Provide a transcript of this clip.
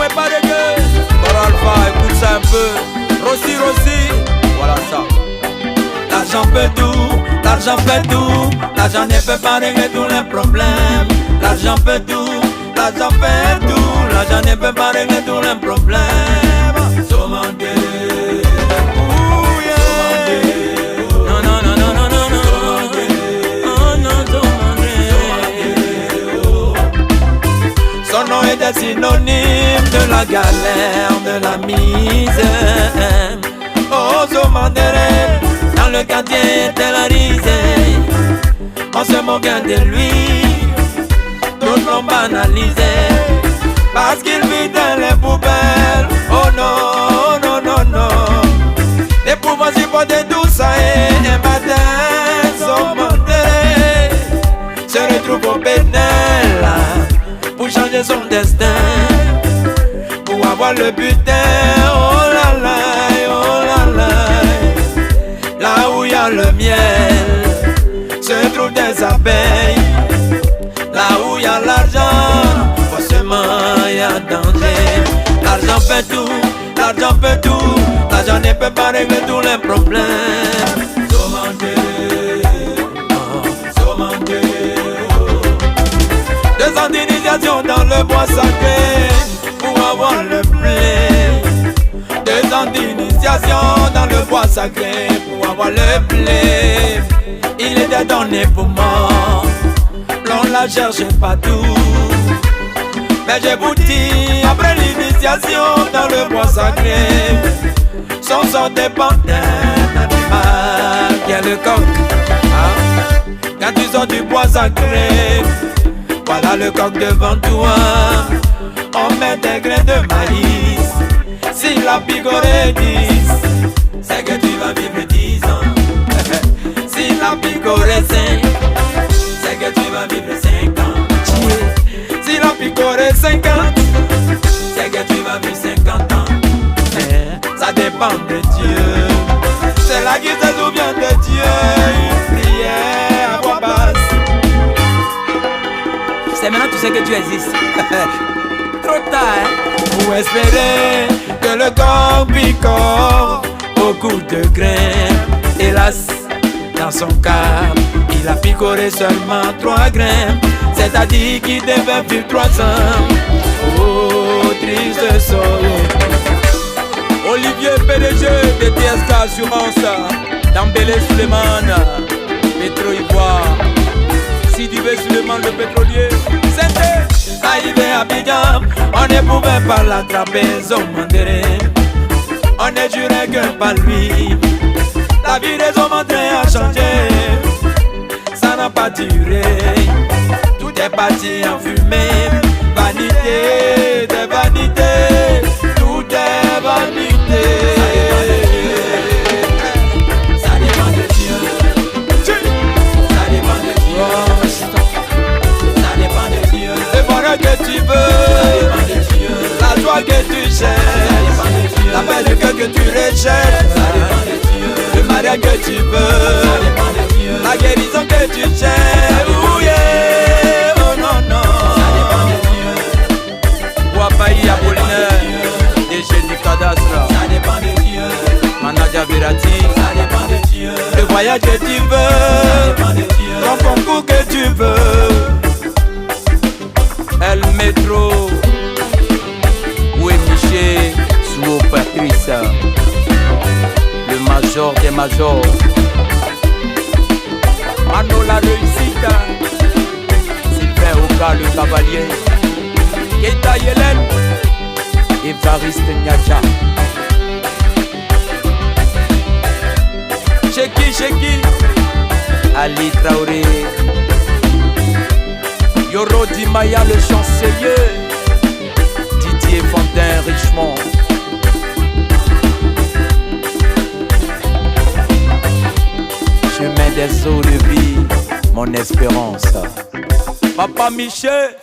est pas dégueu. Alpha, écoute ça un peu. Rossi, voilà ça. L'argent peut tout, l'argent fait tout. L'argent ne peut pas régler tous les problèmes. L'argent peut tout, l'argent fait tout. L'argent ne peut pas régler tous les problèmes. Somandé. Son nom est des synonymes de la galère, de la misère. Oh, Zomandere, dans le quartier de la risée, on se moquait de lui, d'autres l'ont banalisé, parce qu'il vit dans les poubelles. Oh non, non, non, non, les pouvoirs supporter tout ça et un matin, Zomandere se retrouve au Bénin, pour changer son destin, pour avoir le butin. Oh là là, oh là là. Là où il y a le miel se trouvent des abeilles. Là où il y a l'argent, forcément il y a danger. L'argent fait tout, l'argent fait tout. L'argent ne peut pas régler tous les problèmes. Deux ans d'initiation dans le bois sacré pour avoir le blé. 2 ans d'initiation dans le bois sacré pour avoir le blé. Il était donné pour moi, l'on l'a cherché partout. Mais j'ai bouti après l'initiation dans le bois sacré. Son sort dépend d'un animal qui est le coq. Quand tu sors du bois sacré, voilà le coq devant toi. On met des grains de maïs. Si la picorée 10, c'est que tu vas vivre 10 ans. Si la picorée 5, c'est que tu vas vivre 50. Si la picorée 50, c'est que tu vas vivre 50 ans. Ça dépend de Dieu. C'est là qu'il se souvient de Dieu. Une prière à voix basse. C'est maintenant tu sais que Dieu existe. Trop tard, hein? Pour espérer que le corps picore beaucoup de grains. Hélas, dans son cas, il a picoré seulement 3 grains. C'est-à-dire qu'il devait vivre 3 ans. Oh, triste sort. Olivier PDG de TSK Assurance, Dambélé Suleiman, Petro Ivoire, Sidibé Suleiman le pétrolier. Arrivé à Abidjan, on ne pouvait pas l'attraper, Zomandere. On ne jurait que par lui. La vie des Zomandere a changé. Ça n'a pas duré. Tout est parti en fumée. Vanité, des vanités. Tout est vanité. Ça dépend de Dieu. Ça dépend de Dieu. Ça dépend de Dieu. Le bonheur que tu veux, la joie que tu cherches, la paix de cœur que tu recherches, le mariage que tu veux, la guérison que tu cherches. Oh yeah, oh non non. Wapaï Apollinaire, DG du cadastre, Manadia Verati, le voyage que tu veux, ton concours que tu veux. El Metro, où est Miché, Souo Patrice, le major des majors, Mano la réussite, Sylvain Oka le cavalier, Keita Yelen, Évariste Niacha, Cheki, Ali Traoré, Yoro Di Maya le chancelier, Didier Fontaine Richemont, chemin des eaux de vie, mon espérance. Papa Michel.